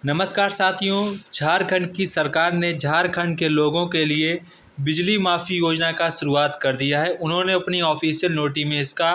नमस्कार साथियों। झारखंड की सरकार ने झारखंड के लोगों के लिए बिजली माफ़ी योजना का शुरुआत कर दिया है। उन्होंने अपनी ऑफिशियल नोटिस में इसका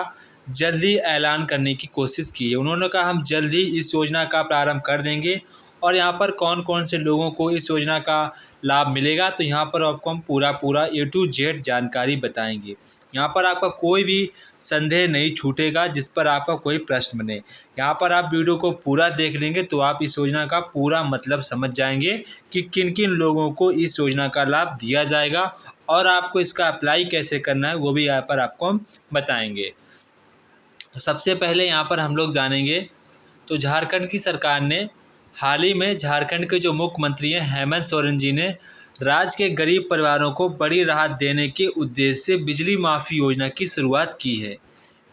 जल्द ही ऐलान करने की कोशिश की है। उन्होंने कहा हम जल्द ही इस योजना का प्रारंभ कर देंगे और यहाँ पर कौन कौन से लोगों को इस योजना का लाभ मिलेगा, तो यहाँ पर आपको हम पूरा A to Z जानकारी बताएंगे। यहाँ पर आपका कोई भी संदेह नहीं छूटेगा जिस पर आपका कोई प्रश्न बने। यहाँ पर आप वीडियो को पूरा देख लेंगे तो आप इस योजना का पूरा मतलब समझ जाएंगे कि किन किन लोगों को इस योजना का लाभ दिया जाएगा और आपको इसका अप्लाई कैसे करना है वो भी यहाँ पर आपको हम बताएंगे। तो सबसे पहले यहाँ पर हम लोग जानेंगे तो झारखंड की सरकार ने हाल ही में झारखंड के जो मुख्यमंत्री हैं हेमंत सोरेन जी ने राज्य के गरीब परिवारों को बड़ी राहत देने के उद्देश्य से बिजली माफ़ी योजना की शुरुआत की है।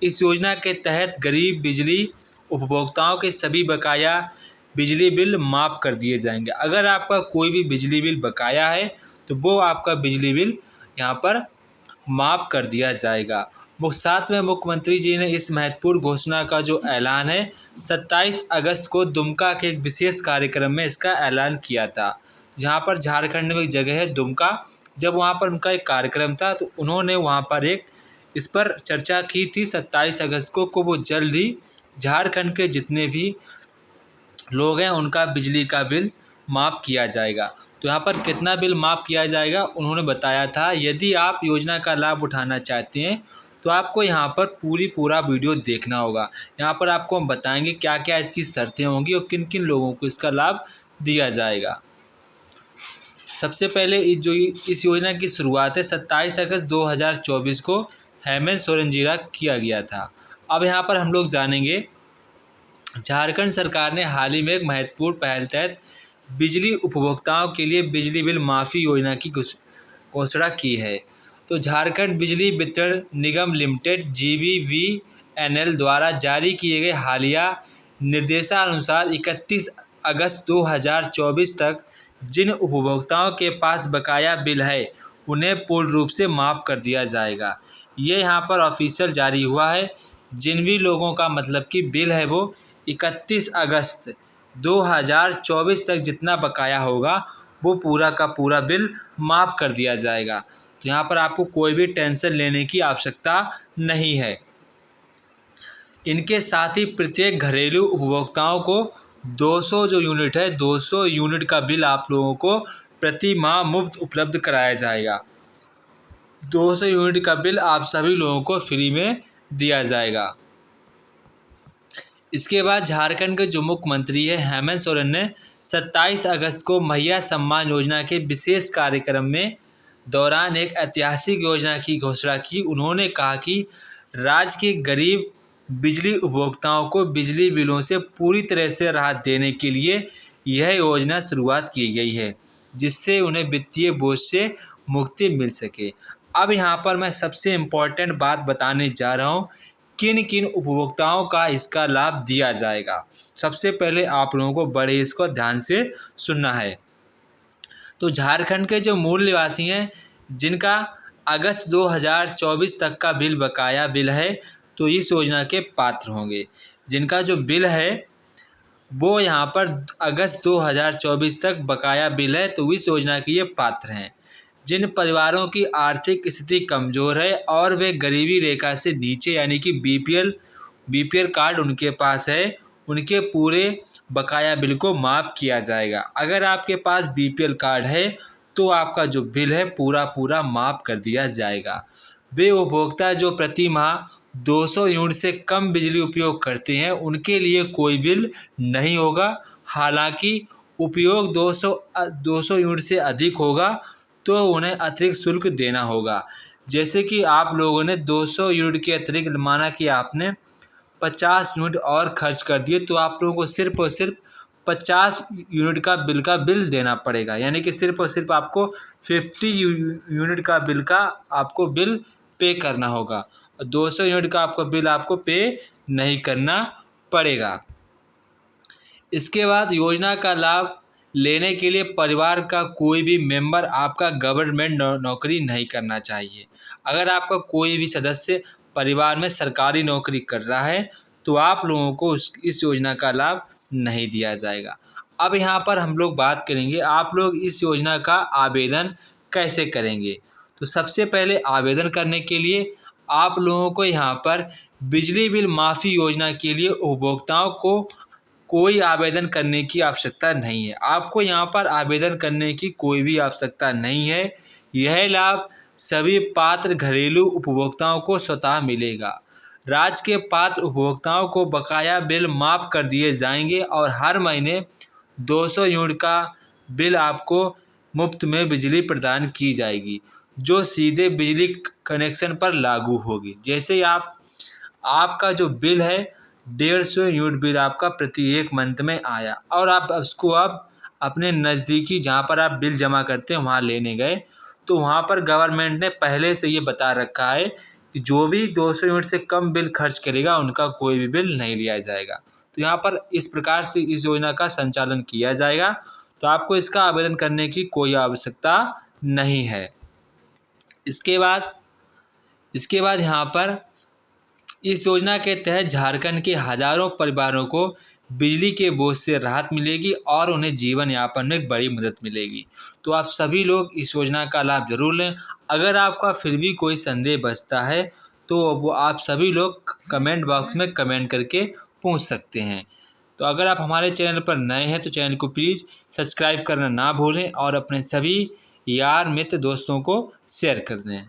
इस योजना के तहत गरीब बिजली उपभोक्ताओं के सभी बकाया बिजली बिल माफ़ कर दिए जाएंगे। अगर आपका कोई भी बिजली बिल बकाया है तो वो आपका बिजली बिल यहाँ पर माफ़ कर दिया जाएगा। वो साथ में मुख्यमंत्री जी ने इस महत्वपूर्ण घोषणा का जो ऐलान है 27 अगस्त को दुमका के एक विशेष कार्यक्रम में इसका ऐलान किया था। जहाँ पर झारखंड में एक जगह है दुमका, जब वहाँ पर उनका एक कार्यक्रम था तो उन्होंने वहाँ पर इस पर चर्चा की थी 27 अगस्त को वो जल्द ही झारखंड के जितने भी लोग हैं उनका बिजली का बिल माफ़ किया जाएगा। तो यहाँ पर कितना बिल माफ़ किया जाएगा उन्होंने बताया था। यदि आप योजना का लाभ उठाना चाहते हैं तो आपको यहाँ पर पूरा वीडियो देखना होगा। यहाँ पर आपको हम बताएंगे क्या क्या इसकी शर्तें होंगी और किन किन लोगों को इसका लाभ दिया जाएगा। सबसे पहले इस योजना की शुरुआत है 27 अगस्त 2024 को हेमंत सोरेन जी द्वारा किया गया था। अब यहाँ पर हम लोग जानेंगे झारखंड सरकार ने हाल ही में एक महत्वपूर्ण पहल तहत बिजली उपभोक्ताओं के लिए बिजली बिल माफ़ी योजना की घोषणा की है। तो झारखंड बिजली वितरण निगम लिमिटेड GBVNL द्वारा जारी किए गए हालिया निर्देशानुसार 31 अगस्त 2024 तक जिन उपभोक्ताओं के पास बकाया बिल है उन्हें पूर्ण रूप से माफ़ कर दिया जाएगा। ये यहाँ पर ऑफिशियल जारी हुआ है। जिन भी लोगों का मतलब कि बिल है वो 31 अगस्त 2024 तक जितना बकाया होगा वो पूरा का पूरा बिल माफ़ कर दिया जाएगा। तो यहाँ पर आपको कोई भी टेंशन लेने की आवश्यकता नहीं है। इनके साथ ही प्रत्येक घरेलू उपभोक्ताओं को 200 जो यूनिट है 200 यूनिट का बिल आप लोगों को प्रति माह मुफ्त उपलब्ध कराया जाएगा। 200 यूनिट का बिल आप सभी लोगों को फ्री में दिया जाएगा। इसके बाद झारखंड के जो मुख्यमंत्री है हेमंत सोरेन ने 27 अगस्त को मैया सम्मान योजना के विशेष कार्यक्रम में दौरान एक ऐतिहासिक योजना की घोषणा की। उन्होंने कहा कि राज्य के गरीब बिजली उपभोक्ताओं को बिजली बिलों से पूरी तरह से राहत देने के लिए यह योजना शुरुआत की गई है, जिससे उन्हें वित्तीय बोझ से मुक्ति मिल सके। अब यहाँ पर मैं सबसे इम्पोर्टेंट बात बताने जा रहा हूँ किन किन उपभोक्ताओं का इसका लाभ दिया जाएगा। सबसे पहले आप लोगों को बड़े इसको ध्यान से सुनना है। तो झारखंड के जो मूल निवासी हैं जिनका अगस्त 2024 तक का बिल बकाया बिल है तो इस योजना के पात्र होंगे। जिनका जो बिल है वो यहाँ पर अगस्त 2024 तक बकाया बिल है तो इस योजना के ये पात्र हैं। जिन परिवारों की आर्थिक स्थिति कमज़ोर है और वे गरीबी रेखा से नीचे यानी कि बीपीएल कार्ड उनके पास है, उनके पूरे बकाया बिल को माफ़ किया जाएगा। अगर आपके पास बीपीएल कार्ड है तो आपका जो बिल है पूरा माफ़ कर दिया जाएगा। वे उपभोक्ता जो प्रति माह 200 यूनिट से कम बिजली उपयोग करते हैं उनके लिए कोई बिल नहीं होगा। हालांकि उपयोग 200 यूनिट से अधिक होगा तो उन्हें अतिरिक्त शुल्क देना होगा। जैसे कि आप लोगों ने 200 यूनिट के अतिरिक्त माना कि आपने 50 यूनिट और खर्च कर दिए तो आप लोगों को सिर्फ और सिर्फ 50 यूनिट का बिल देना पड़ेगा। यानी कि सिर्फ और सिर्फ आपको 50 यूनिट का बिल का आपको बिल पे करना होगा। 200 यूनिट का आपका बिल आपको पे नहीं करना पड़ेगा। इसके बाद योजना का लाभ लेने के लिए परिवार का कोई भी मेंबर आपका गवर्नमेंट नौकरी नहीं करना चाहिए। अगर आपका कोई भी सदस्य परिवार में सरकारी नौकरी कर रहा है तो आप लोगों को इस योजना का लाभ नहीं दिया जाएगा। अब यहाँ पर हम लोग बात करेंगे आप लोग इस योजना का आवेदन कैसे करेंगे। तो सबसे पहले आवेदन करने के लिए आप लोगों को यहाँ पर बिजली बिल माफ़ी योजना के लिए उपभोक्ताओं को कोई आवेदन करने की आवश्यकता नहीं है। आपको यहाँ पर आवेदन करने की कोई भी आवश्यकता नहीं है। यह लाभ सभी पात्र घरेलू उपभोक्ताओं को स्वतः मिलेगा। राज्य के पात्र उपभोक्ताओं को बकाया बिल माफ़ कर दिए जाएंगे और हर महीने 200 यूनिट का बिल आपको मुफ्त में बिजली प्रदान की जाएगी, जो सीधे बिजली कनेक्शन पर लागू होगी। जैसे आपका जो बिल है 150 यूनिट बिल आपका प्रति एक मंथ में आया और आप उसको अब अपने नज़दीकी जहाँ पर आप बिल जमा करते हैं वहाँ लेने गए, तो वहाँ पर गवर्नमेंट ने पहले से ये बता रखा है कि जो भी 200 यूनिट से कम बिल खर्च करेगा उनका कोई भी बिल नहीं लिया जाएगा। तो यहाँ पर इस प्रकार से इस योजना का संचालन किया जाएगा। तो आपको इसका आवेदन करने की कोई आवश्यकता नहीं है। इसके बाद यहाँ पर इस योजना के तहत झारखंड के हज़ारों परिवारों को बिजली के बोझ से राहत मिलेगी और उन्हें जीवन यापन में बड़ी मदद मिलेगी। तो आप सभी लोग इस योजना का लाभ ज़रूर लें। अगर आपका फिर भी कोई संदेह बचता है तो वो आप सभी लोग कमेंट बॉक्स में कमेंट करके पूछ सकते हैं। तो अगर आप हमारे चैनल पर नए हैं तो चैनल को प्लीज़ सब्सक्राइब करना ना भूलें और अपने सभी यार मित्र दोस्तों को शेयर कर दें।